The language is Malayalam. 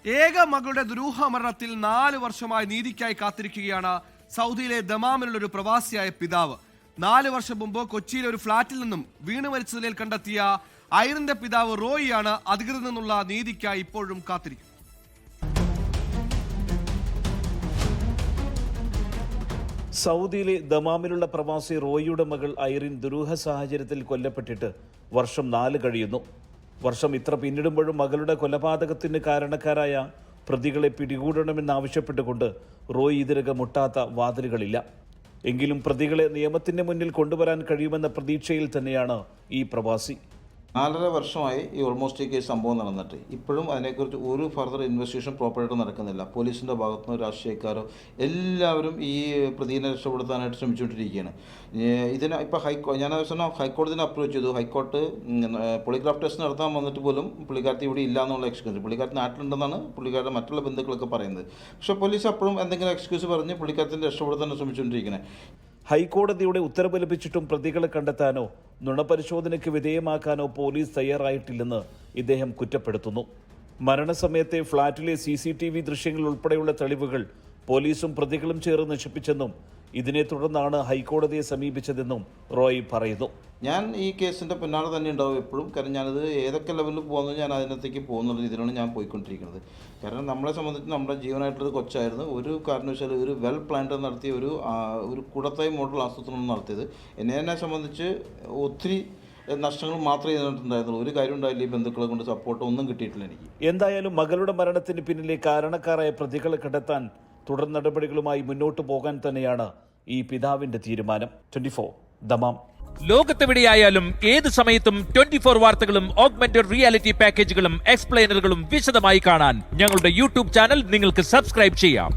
ഏക മകളുടെ ദുരൂഹമരണത്തിൽ 4 വർഷമായി നീതിക്കായി കാത്തിരിക്കുകയാണ് സൗദിയിലെ ദമാമിലുള്ള ഒരു പ്രവാസിയായ പിതാവ്. 4 വർഷം മുമ്പ് കൊച്ചിയിലെ ഒരു ഫ്ളാറ്റിൽ നിന്നും വീണു മരിച്ച നിലയിൽ കണ്ടെത്തിയ ഐറിന്റെ പിതാവ് റോയിയാണ് അധികൃതരിൽ നിന്നുള്ള നീതിക്കായി ഇപ്പോഴും കാത്തിരിക്കുന്നത്. സൗദിയിലെ ദമാമിലുള്ള പ്രവാസി റോയിയുടെ മകൾ ഐറിൻ ദുരൂഹ സാഹചര്യത്തിൽ കൊല്ലപ്പെട്ടിട്ട് വർഷം 4 കഴിയുന്നു. വർഷം ഇത്ര പിന്നിടുമ്പോഴും മകളുടെ കൊലപാതകത്തിന് കാരണക്കാരായ പ്രതികളെ പിടികൂടണമെന്നാവശ്യപ്പെട്ടുകൊണ്ട് റോയി ഇതിനകം മുട്ടാത്ത വാതിലുകളില്ല. എങ്കിലും പ്രതികളെ നിയമത്തിന്റെ മുന്നിൽ കൊണ്ടുവരാൻ കഴിയുമെന്ന പ്രതീക്ഷയിൽ തന്നെയാണ് ഈ പ്രവാസി. 4.5 വർഷമായി ഈ ഓൾമോസ്റ്റ് ഈ കേസ് സംഭവം നടന്നിട്ട് ഇപ്പോഴും അതിനെക്കുറിച്ച് ഒരു ഫർദർ ഇൻവെസ്റ്റിഗേഷൻ പ്രോപ്പറായിട്ട് നടക്കുന്നില്ല. പോലീസിൻ്റെ ഭാഗത്തുനിന്ന് രാഷ്ട്രീയക്കാരോ എല്ലാവരും ഈ പ്രതിയെ രക്ഷപ്പെടുത്താനായിട്ട് ശ്രമിച്ചുകൊണ്ടിരിക്കുകയാണ്. ഇതിന് ഇപ്പോൾ ഞാൻ ഹൈക്കോടതിനെ അപ്രോച്ച് ചെയ്തു. ഹൈക്കോർട്ട് പോളിഗ്രാഫ് ടെസ്റ്റ് നടത്താൻ വന്നിട്ട് പോലും പുള്ളിക്കാരത്തി ഇവിടെ ഇല്ല എന്നുള്ള എക്സ്ക്യൂസ്, പുള്ളിക്കാരത്തി നാട്ടിലുണ്ടെന്നാണ് പുള്ളിക്കാരുടെ മറ്റുള്ള ബന്ധുക്കളൊക്കെ പറയുന്നത്. പക്ഷേ പോലീസ് അപ്പോഴും എന്തെങ്കിലും എക്സ്ക്യൂസ് പറഞ്ഞ് പുള്ളിക്കാരത്തിനെ രക്ഷപ്പെടുത്താൻ ശ്രമിച്ചുകൊണ്ടിരിക്കുന്നത്. ഹൈക്കോടതിയുടെ ഉത്തരവ് ലഭിച്ചിട്ടും പ്രതികളെ കണ്ടെത്താനോ നുണപരിശോധനയ്ക്ക് വിധേയമാക്കാനോ പോലീസ് തയ്യാറായിട്ടില്ലെന്ന് ഇദ്ദേഹം കുറ്റപ്പെടുത്തുന്നു. മരണസമയത്തെ ഫ്ളാറ്റിലെ CCTV ദൃശ്യങ്ങൾ ഉൾപ്പെടെയുള്ള തെളിവുകൾ പോലീസും പ്രതികളും ചേർന്ന് നശിപ്പിച്ചെന്നും ഇതിനെ തുടർന്നാണ് ഹൈക്കോടതിയെ സമീപിച്ചതെന്നും റോയ് പറയുന്നു. ഞാൻ ഈ കേസിൻ്റെ പിന്നാലെ തന്നെ ഉണ്ടാവും എപ്പോഴും. കാരണം ഞാനത് ഏതൊക്കെ ലെവലിൽ പോകുന്നത് ഞാൻ അതിനകത്തേക്ക് പോകുന്ന രീതിയിലാണ് ഞാൻ പോയിക്കൊണ്ടിരിക്കുന്നത്. കാരണം നമ്മളെ സംബന്ധിച്ച് നമ്മുടെ ജീവനായിട്ടുള്ളത് കൊച്ചായിരുന്നു. ഒരു കാരണവശാലും ഒരു വെൽ പ്ലാൻഡ് നടത്തിയ ഒരു കൂടത്തായി മോഡൽ ആസൂത്രണം നടത്തിയത് എന്നെ സംബന്ധിച്ച് ഒത്തിരി നഷ്ടങ്ങൾ മാത്രമേ ഇതിനകത്തുണ്ടായിരുന്നുള്ളൂ. ഒരു കാര്യം ഉണ്ടായില്ല, ഈ ബന്ധുക്കളെ കൊണ്ട് സപ്പോർട്ട് ഒന്നും കിട്ടിയിട്ടില്ല എനിക്ക്. എന്തായാലും മകളുടെ മരണത്തിന് പിന്നിലെ കാരണക്കാരായ പ്രതികളെ കണ്ടെത്താൻ തുടർ നടപടികളുമായി മുന്നോട്ട് പോകാൻ തന്നെയാണ് ഈ പിതാവിന്റെ തീരുമാനം. 24 ദമാം. ലോകത്തെവിടെയായാലും ഏത് സമയത്തും 24 വാർത്തകളും ഓഗ്മെന്റഡ് റിയാലിറ്റി പാക്കേജുകളും എക്സ്പ്ലെയിനറുകളും വിശദമായി കാണാൻ ഞങ്ങളുടെ യൂട്യൂബ് ചാനൽ നിങ്ങൾക്ക് സബ്സ്ക്രൈബ് ചെയ്യാം.